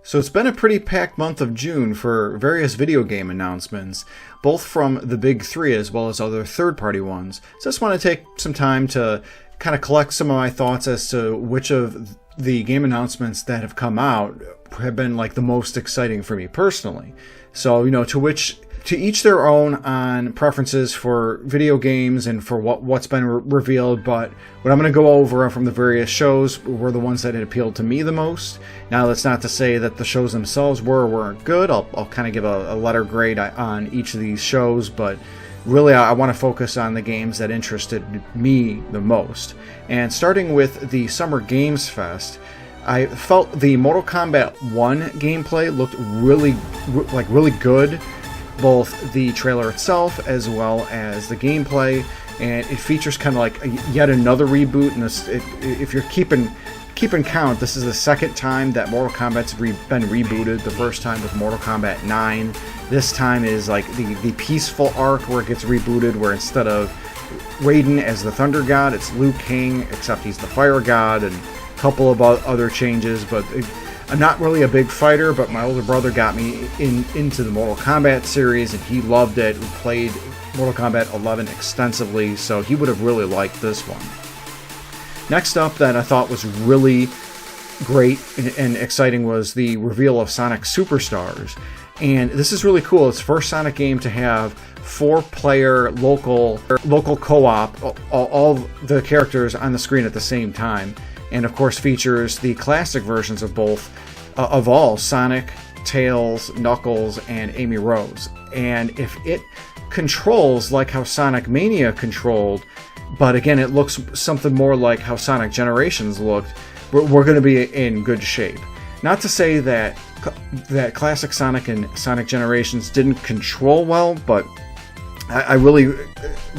So it's been a pretty packed month of June for various video game announcements, both from the big three as well as other third-party ones. So I just want to take some time to kind of collect some of my thoughts as to which of the game announcements that have come out have been like the most exciting for me personally. So, to each their own on preferences for video games and for what's been revealed, but what I'm going to go over from the various shows were the ones that had appealed to me the most. Now, that's not to say that the shows themselves were or weren't good. I'll kind of give a letter grade on each of these shows, but really I want to focus on the games that interested me the most. And starting with the Summer Games Fest, I felt the Mortal Kombat 1 gameplay looked really good. Both the trailer itself as well as the gameplay, and it features kind of like yet another reboot. And if you're keeping count, this is the second time that Mortal Kombat's been rebooted. The first time with Mortal Kombat 9. This time is like the peaceful arc where it gets rebooted, where instead of Raiden as the Thunder God, it's Liu Kang, except he's the Fire God, and a couple of other changes. But I'm not really a big fighter, but my older brother got me into the Mortal Kombat series, and he loved it. We played Mortal Kombat 11 extensively, so he would have really liked this one. Next up that I thought was really great and exciting was the reveal of Sonic Superstars. And this is really cool. It's the first Sonic game to have 4-player local co-op, all the characters on the screen at the same time. And of course features the classic versions of all Sonic, Tails, Knuckles, and Amy Rose. And if it controls like how Sonic Mania controlled, but again it looks something more like how Sonic Generations looked, we're going to be in good shape. Not to say that classic Sonic and Sonic Generations didn't control well, but I really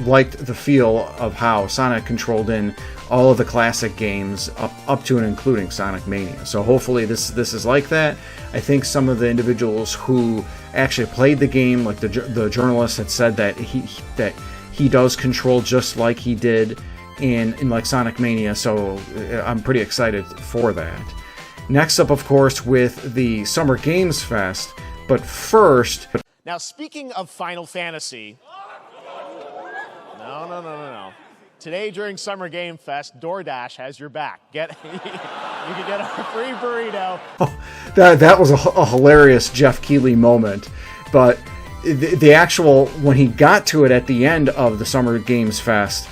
liked the feel of how Sonic controlled in all of the classic games up to and including Sonic Mania. So hopefully this is like that. I think some of the individuals who actually played the game, like the journalist, had said that he does control just like he did in like Sonic Mania. So I'm pretty excited for that. Next up, of course, with the Summer Games Fest. But first, now speaking of Final Fantasy. No. Today during Summer Game Fest, DoorDash has your back. You can get a free burrito. Oh, that was a hilarious Jeff Keighley moment. But the actual, when he got to it at the end of the Summer Games Fest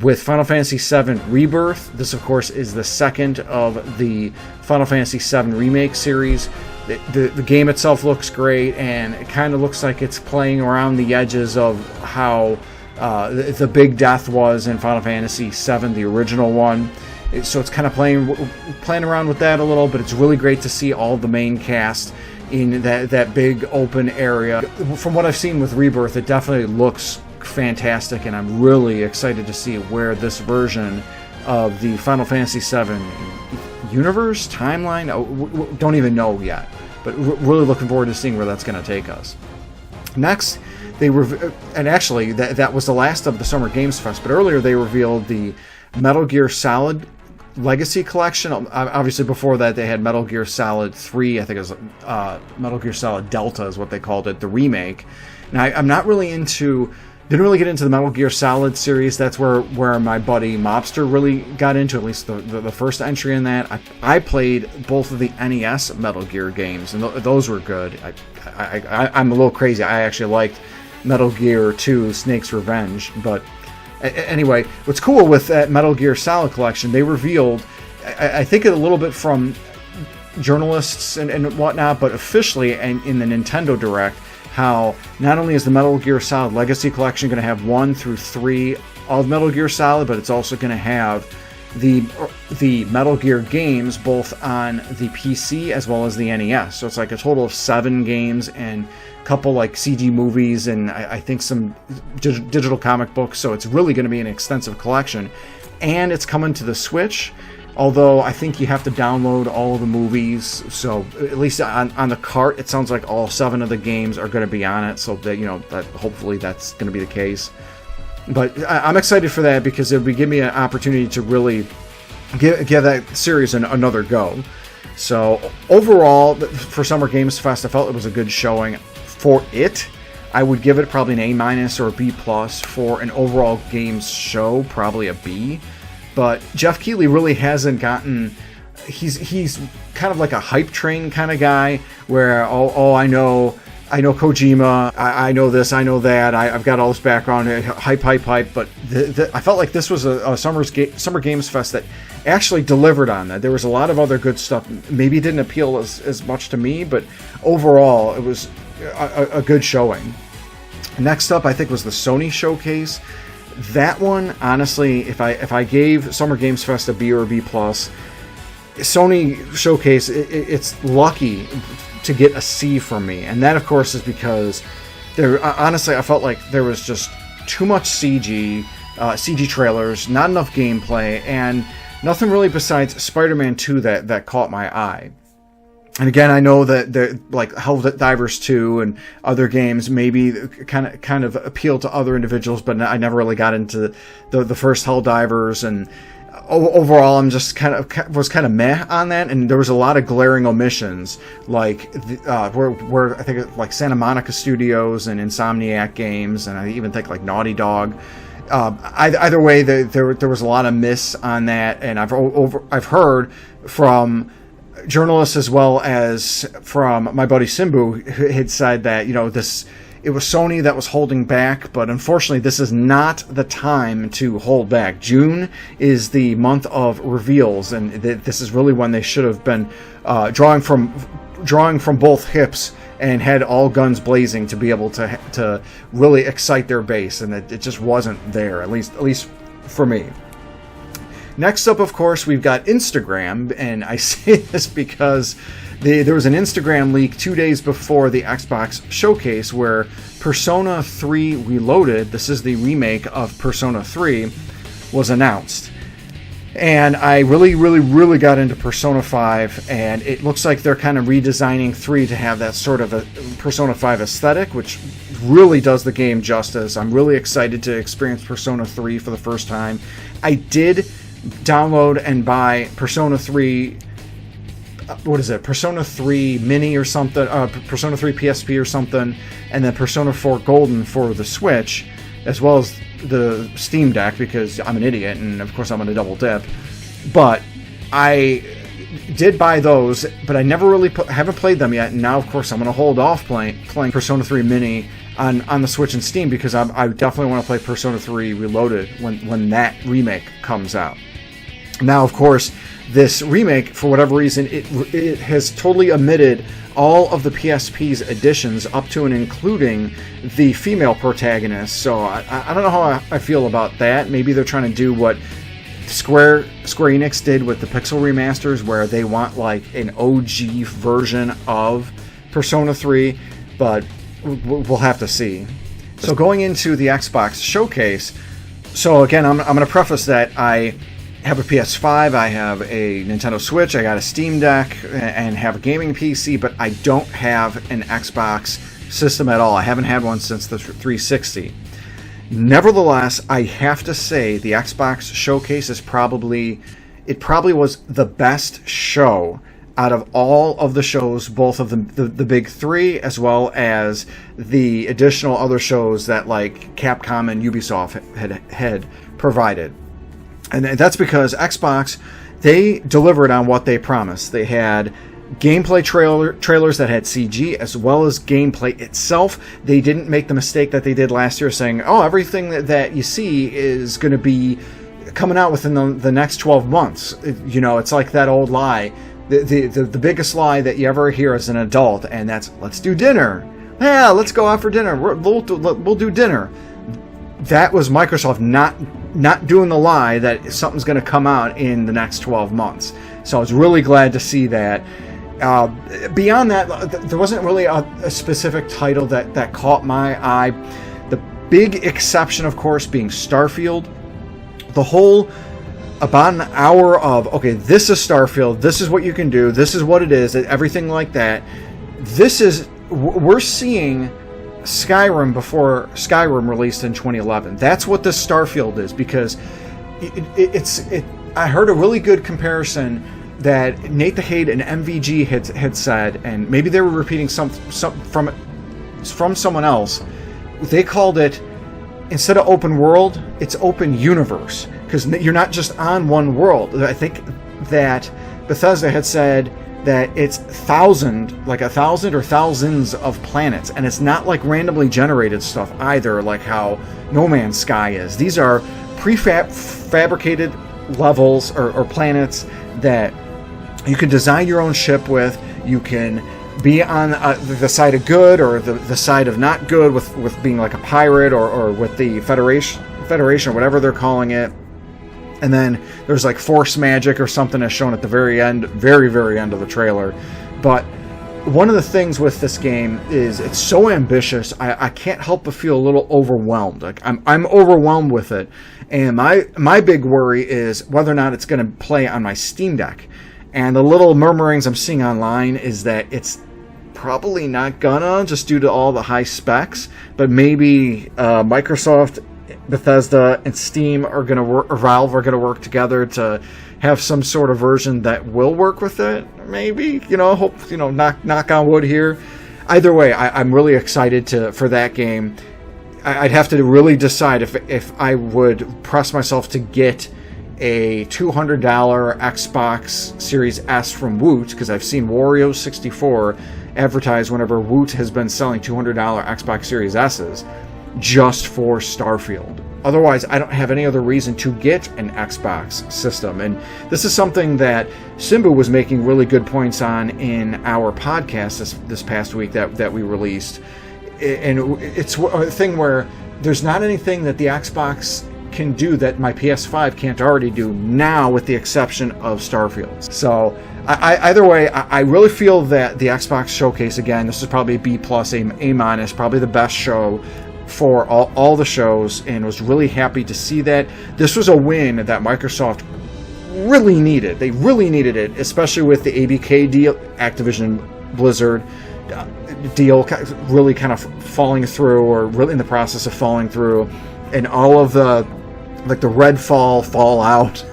with Final Fantasy VII Rebirth, this of course is the second of the Final Fantasy VII Remake series. The game itself looks great, and it kind of looks like it's playing around the edges of how the big death was in Final Fantasy VII, the original one. So it's kind of playing around with that a little, but it's really great to see all the main cast in that big open area. From what I've seen with Rebirth, it definitely looks fantastic, and I'm really excited to see where this version of the Final Fantasy VII universe, timeline, don't even know yet, but really looking forward to seeing where that's going to take us. Next, and actually that was the last of the Summer Games Fest, but earlier they revealed the Metal Gear Solid Legacy Collection. Obviously before that they had Metal Gear Solid 3, I think it was Metal Gear Solid Delta is what they called it, the remake. Now I'm not really didn't really get into the Metal Gear Solid series. That's where my buddy Mobster really got into, at least the first entry in that. I played both of the NES Metal Gear games, and those were good. I'm a little crazy. I actually liked Metal Gear 2 Snake's Revenge. But anyway, what's cool with that Metal Gear Solid collection, they revealed, I think a little bit from journalists and whatnot, but officially and in the Nintendo Direct, how not only is the Metal Gear Solid Legacy Collection going to have 1 through 3 of Metal Gear Solid, but it's also going to have the Metal Gear games both on the PC as well as the NES. So it's like a total of 7 games and a couple like CD movies and I think some digital comic books. So it's really going to be an extensive collection. And it's coming to the Switch, although I think you have to download all of the movies. So at least on the cart, it sounds like all 7 of the games are going to be on it. So that, that hopefully that's going to be the case. But I'm excited for that because it would give me an opportunity to really give that series another go. So overall, for Summer Games Fest, I felt it was a good showing for it. I would give it probably an A- or a B+. For an overall games show, probably a B. But Jeff Keighley really hasn't gotten... He's kind of like a hype train kind of guy, where, I know Kojima, I know this, I know that, I've got all this background, hype, but I felt like this was a Summer Games Fest that actually delivered on that. There was a lot of other good stuff. Maybe it didn't appeal as much to me, but overall, it was a good showing. Next up, I think, was the Sony showcase. That one, honestly, if I gave Summer Games Fest a B or a B+, Sony showcase, it's lucky to get a C from me, and that, of course, is because honestly, I felt like there was just too much CG trailers, not enough gameplay, and nothing really besides Spider-Man 2 that caught my eye. And again, I know that like Helldivers 2 and other games maybe kind of appeal to other individuals, but I never really got into the first Helldivers, and overall, I'm just kind of meh on that, and there was a lot of glaring omissions, like where I think like Santa Monica Studios and Insomniac Games, and I even think like Naughty Dog. Either way, there was a lot of miss on that, and I've heard from journalists as well as from my buddy Simbu, who had said that it was Sony that was holding back, but unfortunately this is not the time to hold back. June is the month of reveals, and this is really when they should have been drawing from both hips and had all guns blazing to be able to really excite their base, and it just wasn't there, at least for me. Next up, of course, we've got Instagram, and I say this because there was an Instagram leak 2 days before the Xbox showcase where Persona 3 Reloaded, this is the remake of Persona 3, was announced. And I really got into Persona 5, and it looks like they're kind of redesigning 3 to have that sort of a Persona 5 aesthetic, which really does the game justice. I'm really excited to experience Persona 3 for the first time. I did download and buy Persona 3, Persona 3 Mini or something, Persona 3 PSP or something, and then Persona 4 Golden for the Switch, as well as the Steam Deck, because I'm an idiot, and of course I'm going to double dip. But I did buy those, but I never really haven't played them yet, and now of course I'm going to hold off playing Persona 3 Mini on the Switch and Steam, because I definitely want to play Persona 3 Reloaded when that remake comes out. Now, of course, this remake, for whatever reason, it has totally omitted all of the PSP's additions up to and including the female protagonist. So I don't know how I feel about that. Maybe they're trying to do what Square Enix did with the Pixel remasters, where they want like an OG version of Persona 3, but we'll have to see. So going into the Xbox showcase, so again, I'm going to preface that I have a PS5, I have a Nintendo Switch, I got a Steam Deck, and have a gaming PC, but I don't have an Xbox system at all. I haven't had one since the 360. Nevertheless, I have to say the Xbox showcase is probably was the best show out of all of the shows, both of the big three, as well as the additional other shows that like Capcom and Ubisoft had provided. And that's because Xbox, they delivered on what they promised. They had gameplay trailers that had CG, as well as gameplay itself. They didn't make the mistake that they did last year, saying, oh, everything that you see is going to be coming out within the next 12 months. It's like that old lie. The biggest lie that you ever hear as an adult, and that's, let's do dinner. Yeah, let's go out for dinner. We'll do dinner. That was Microsoft not doing the lie that something's going to come out in the next 12 months. So I was really glad to see that. Beyond that, there wasn't really a specific title that caught my eye. The big exception, of course, being Starfield. The whole about an hour of, okay, this is Starfield, this is what you can do, this is what it is, everything like that. We're seeing Skyrim before Skyrim released in 2011. That's what this Starfield is, because I heard a really good comparison that Nate the Hade and MVG had said, and maybe they were repeating some from someone else. They called it, instead of open world, it's open universe, because you're not just on one world. I think that Bethesda had said that it's 1,000 or thousands of planets, and it's not like randomly generated stuff either, like how No Man's Sky is. These are fabricated levels or planets that you can design your own ship with. You can be on the side of good or the side of not good with being like a pirate or with the Federation, whatever they're calling it. And then there's like force magic or something as shown at the very end, very, very end of the trailer. But one of the things with this game is it's so ambitious, I can't help but feel a little overwhelmed. Like I'm overwhelmed with it. And my big worry is whether or not it's going to play on my Steam Deck. And the little murmurings I'm seeing online is that it's probably not gonna, just due to all the high specs. But maybe Microsoft, Bethesda, and Steam are going to work, or Valve are going to work together to have some sort of version that will work with it. Maybe, hope, knock on wood here. Either way, I'm really excited for that game. I'd have to really decide if I would press myself to get a $200 Xbox Series S from Woot, because I've seen Wario64 advertised whenever Woot has been selling $200 Xbox Series S's just for Starfield. Otherwise, I don't have any other reason to get an Xbox system. And this is something that Simbu was making really good points on in our podcast this past week that we released. And it's a thing where there's not anything that the Xbox can do that my PS5 can't already do now, with the exception of Starfield. So either way, I really feel that the Xbox showcase, again, this is probably a B+, A-, probably the best show for all the shows, and was really happy to see that. This was a win that Microsoft really needed. They really needed it, especially with the ABK deal, Activision Blizzard deal really kind of falling through, or really in the process of falling through, and all of the Redfall Fallout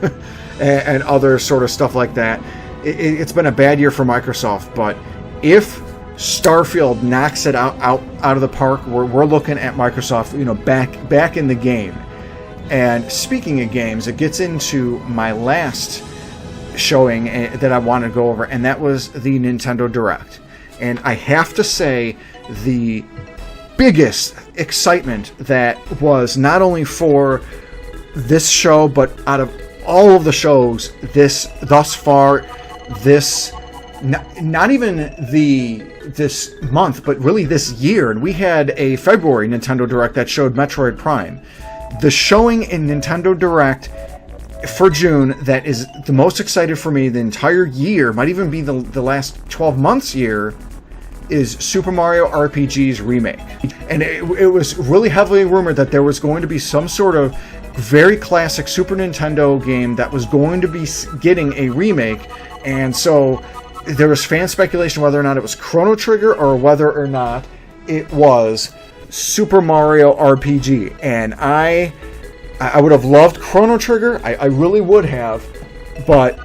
and other sort of stuff like that. It's been a bad year for Microsoft, but if Starfield knocks it out of the park, we're looking at Microsoft, back in the game. And speaking of games, it gets into my last showing that I want to go over, and that was the Nintendo Direct. And I have to say, the biggest excitement that was not only for this show, but out of all of the shows thus far, not even this month, but really this year. And we had a February Nintendo Direct that showed Metroid Prime. The showing in Nintendo Direct for June that is the most excited for me the entire year, might even be the last 12 months year, is Super Mario RPG's Remake. And it was really heavily rumored that there was going to be some sort of very classic Super Nintendo game that was going to be getting a remake. And so there was fan speculation whether or not it was Chrono Trigger or whether or not it was Super Mario RPG. And I would have loved Chrono Trigger. I really would have. But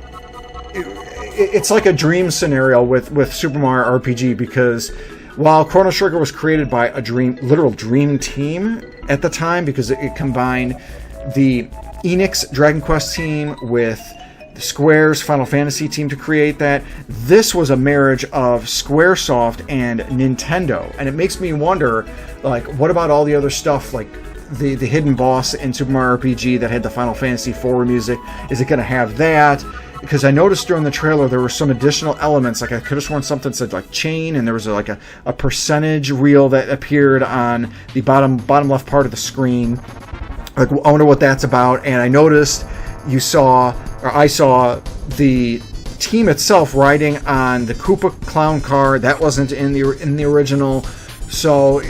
it's like a dream scenario with Super Mario RPG, because while Chrono Trigger was created by a literal dream team at the time, because it combined the Enix Dragon Quest team with the Square's Final Fantasy team to create that, this was a marriage of Squaresoft and Nintendo. And it makes me wonder, what about all the other stuff, like the hidden boss in Super Mario RPG that had the Final Fantasy IV music? Is it going to have that? Because I noticed during the trailer there were some additional elements, like I could have sworn something said like chain, and there was a percentage reel that appeared on the bottom left part of the screen. I wonder what that's about. And I noticed I saw the team itself riding on the Koopa clown car. That wasn't in the original. So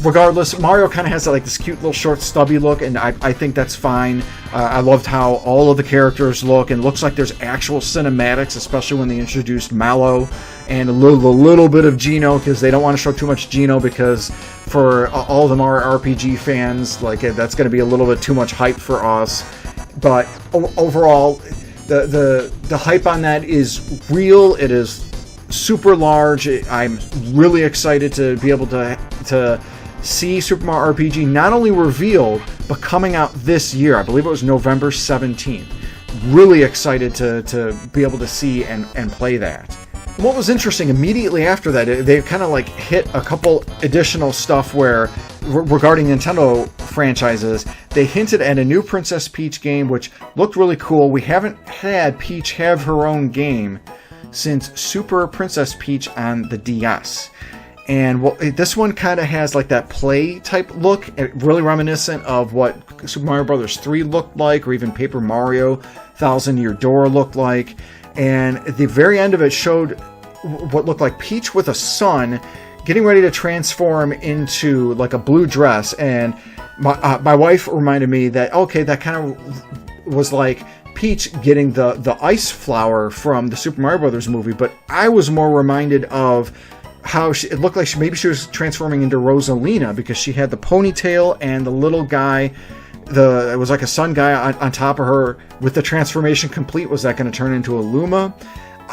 regardless, Mario kind of has this cute little short stubby look, and I think that's fine. I loved how all of the characters look, and looks like there's actual cinematics, especially when they introduced Mallow and a little bit of Geno, because they don't want to show too much Geno, because for all the Mario RPG fans, that's going to be a little bit too much hype for us. But overall, The hype on that is real. It is super large. I'm really excited to be able to see Super Mario RPG not only revealed, but coming out this year. I believe it was November 17th. Really excited to be able to see and play that. What was interesting, immediately after that, they kind of like hit a couple additional stuff where, regarding Nintendo franchises, they hinted at a new Princess Peach game, which looked really cool. We haven't had Peach have her own game since Super Princess Peach on the DS. And this one kind of has like that play type look, really reminiscent of what Super Mario Bros. 3 looked like, or even Paper Mario Thousand Year Door looked like. And at the very end of it showed what looked like Peach with a sun getting ready to transform into like a blue dress. And my wife reminded me that, okay, that kind of was like Peach getting the ice flower from the Super Mario Brothers movie. But I was more reminded of how it looked like maybe she was transforming into Rosalina, because she had the ponytail and the little guy, it was like a sun guy on top of her. With the transformation complete, was that going to turn into a Luma?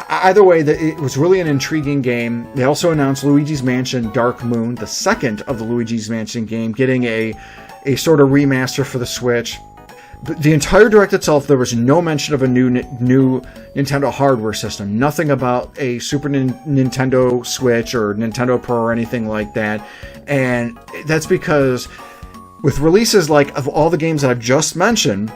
Either way, it was really an intriguing game. They also announced Luigi's Mansion Dark Moon, the second of the Luigi's Mansion game, getting a sort of remaster for the Switch. But the entire Direct itself, there was no mention of a new Nintendo hardware system. Nothing about a Super Nintendo Switch or Nintendo Pro or anything like that. And that's because with releases like of all the games that I've just mentioned,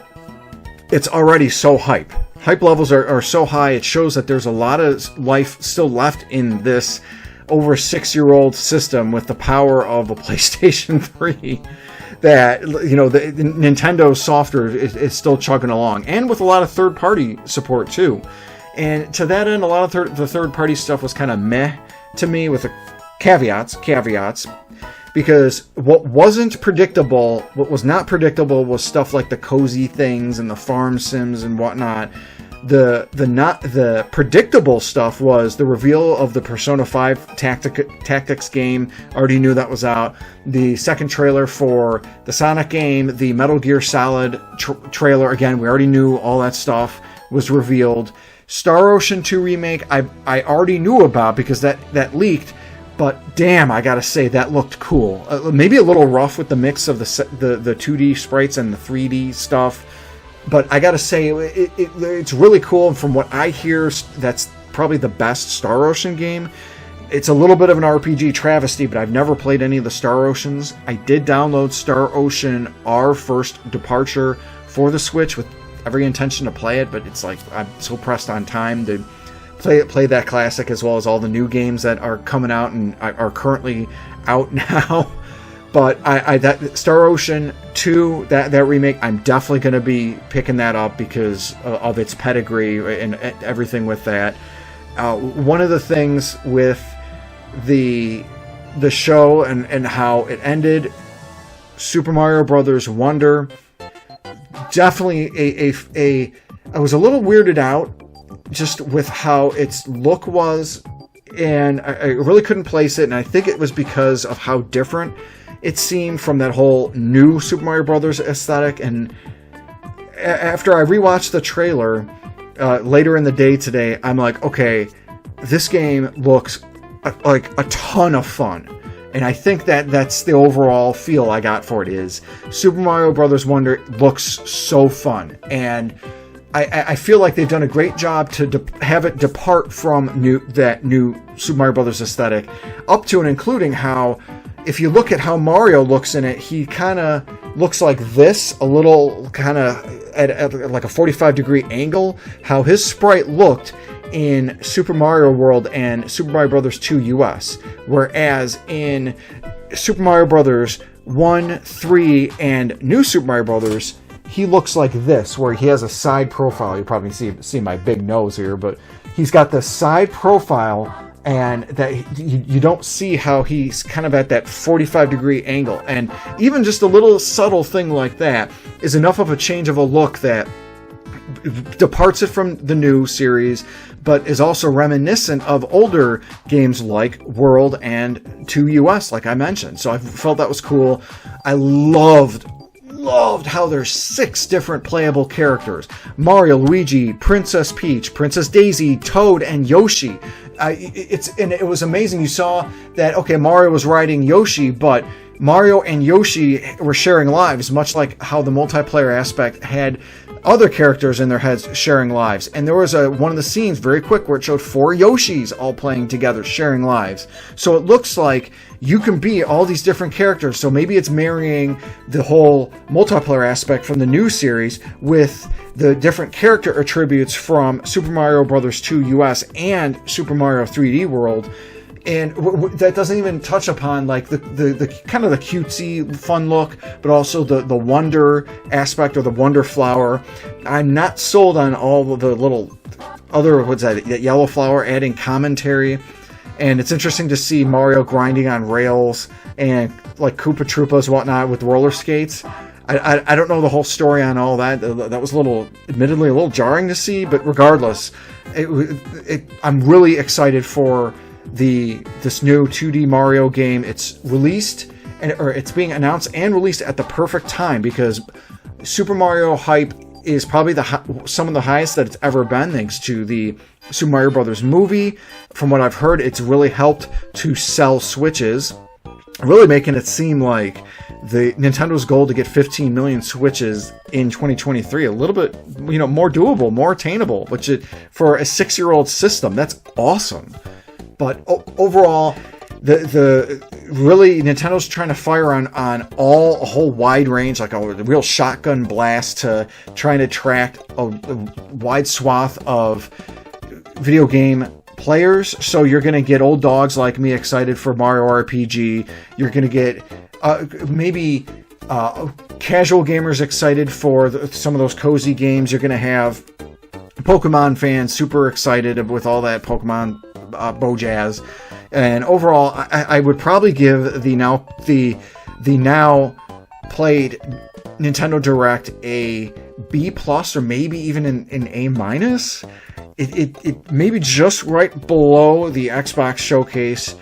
it's already so hype. Hype levels are so high, it shows that there's a lot of life still left in this over 6-year-old system with the power of a PlayStation 3. That, you know, the Nintendo software is still chugging along, and with a lot of third-party support too. And to that end, a lot of the third-party stuff was kind of meh to me, with the caveats, because what was not predictable was stuff like the cozy things and the farm sims and whatnot. The predictable stuff was the reveal of the Persona 5 Tactics game. Already knew that was out. The second trailer for the Sonic game, the Metal Gear Solid trailer, again, we already knew all that stuff was revealed. Star Ocean 2 Remake, I already knew about because that leaked, but damn, I gotta say, that looked cool. Maybe a little rough with the mix of the 2D sprites and the 3D stuff. But I gotta say, it's really cool, and from what I hear, that's probably the best Star Ocean game. It's a little bit of an RPG travesty, but I've never played any of the Star Oceans. I did download Star Ocean R First Departure for the Switch with every intention to play it, but it's like I'm so pressed on time to play that classic, as well as all the new games that are coming out and are currently out now. But that Star Ocean 2, that remake, I'm definitely going to be picking that up because of its pedigree and everything with that. One of the things with the show and how it ended, Super Mario Brothers Wonder, definitely I was a little weirded out just with how its look was, and I really couldn't place it, and I think it was because of how different it seemed from that whole new Super Mario Brothers aesthetic. And after I rewatched the trailer later in the day today, I'm like, okay, this game looks like a ton of fun. And I think that's the overall feel I got for it, is Super Mario Brothers Wonder looks so fun. And I feel like they've done a great job to have it depart from that new Super Mario Brothers aesthetic, up to and including how, if you look at how Mario looks in it, he kind of looks like this, a little kind of at like a 45-degree angle, how his sprite looked in Super Mario World and Super Mario Bros. 2 US. Whereas in Super Mario Bros. 1, 3, and New Super Mario Bros., he looks like this, where he has a side profile. You probably see my big nose here, but he's got the side profile, and that you don't see how he's kind of at that 45-degree angle. And even just a little subtle thing like that is enough of a change of a look that departs it from the new series, but is also reminiscent of older games like World and 2 US, like I mentioned. So I felt that was cool. I loved loved how there's 6 different playable characters. Mario, Luigi, Princess Peach, Princess Daisy, Toad, and Yoshi. It was amazing. You saw that, okay, Mario was riding Yoshi, but Mario and Yoshi were sharing lives, much like how the multiplayer aspect had other characters in their heads sharing lives. And there was one of the scenes, very quick, where it showed 4 Yoshis all playing together, sharing lives. So it looks like you can be all these different characters. So maybe it's marrying the whole multiplayer aspect from the new series with the different character attributes from Super Mario Bros. 2 US and Super Mario 3D World. And that doesn't even touch upon like the kind of the cutesy fun look, but also the wonder aspect, or the wonder flower. I'm not sold on all of the little other, what's that yellow flower adding commentary. And it's interesting to see Mario grinding on rails and like Koopa Troopas and whatnot with roller skates. I don't know the whole story on all that. That was admittedly a little jarring to see, but regardless, I'm really excited for this new 2D Mario game. It's released, or it's being announced and released at the perfect time, because Super Mario hype is probably some of the highest that it's ever been, thanks to the Super Mario Brothers movie. From what I've heard, it's really helped to sell Switches, really making it seem like the Nintendo's goal to get 15 million Switches in 2023 a little bit, more doable, more attainable, which for a 6-year-old system, that's awesome. But overall, really Nintendo's trying to fire on a whole wide range, like a real shotgun blast, to trying to attract a wide swath of video game players. So you're going to get old dogs like me excited for Mario RPG. You're going to get maybe casual gamers excited for some of those cozy games. You're going to have Pokemon fans super excited with all that Pokemon Bojazz. And overall, I would probably give the now played Nintendo Direct a B+, or maybe even an A-. It maybe just right below the Xbox showcase.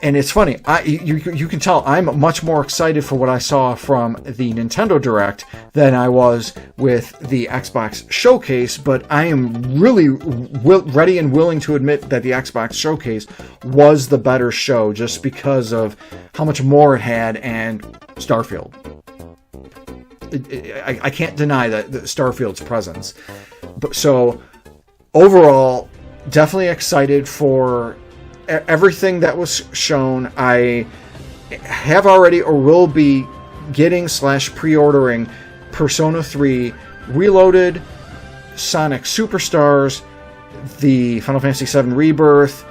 And it's funny, you can tell I'm much more excited for what I saw from the Nintendo Direct than I was with the Xbox Showcase, but I am really ready and willing to admit that the Xbox Showcase was the better show, just because of how much more it had, and Starfield. I can't deny that Starfield's presence. So overall, definitely excited for everything that was shown. I have already, or will be getting / pre-ordering Persona 3 Reloaded, Sonic Superstars, the Final Fantasy VII Rebirth,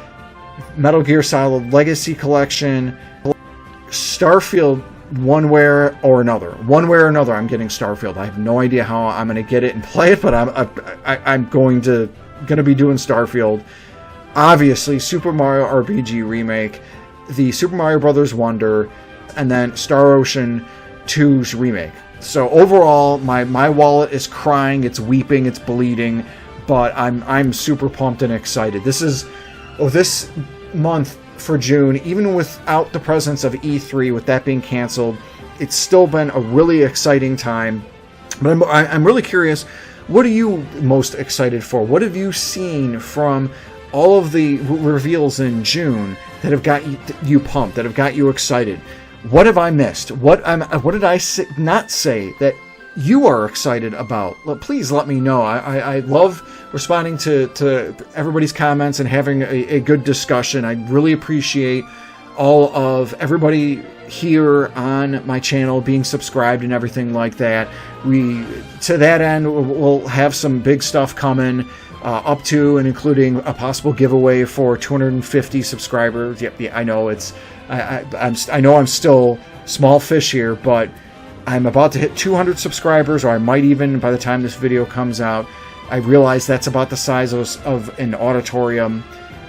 Metal Gear Solid Legacy Collection, Starfield. One way or another, I'm getting Starfield. I have no idea how I'm going to get it and play it, but I'm going to be doing Starfield. Obviously, Super Mario RPG Remake, the Super Mario Bros. Wonder, and then Star Ocean 2's Remake. So overall, my wallet is crying, it's weeping, it's bleeding, but I'm super pumped and excited. This month for June, even without the presence of E3, with that being canceled, it's still been a really exciting time. But I'm really curious, what are you most excited for? What have you seen from all of the reveals in June that have got you pumped, that have got you excited? What have I missed? What did I not say that you are excited about? Please let me know. I love responding to everybody's comments and having a good discussion. I really appreciate all of everybody here on my channel being subscribed and everything like that. To that end, we'll have some big stuff coming. Up to and including a possible giveaway for 250 subscribers. Yep, I know I know I'm still small fish here, but I'm about to hit 200 subscribers, or I might even, by the time this video comes out. I realize that's about the size of an auditorium,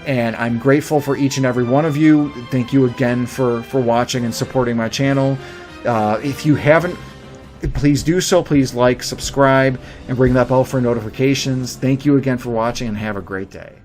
and I'm grateful for each and every one of you. Thank you again for watching and supporting my channel. If you haven't, please do so. Please like, subscribe, and ring that bell for notifications. Thank you again for watching, and have a great day.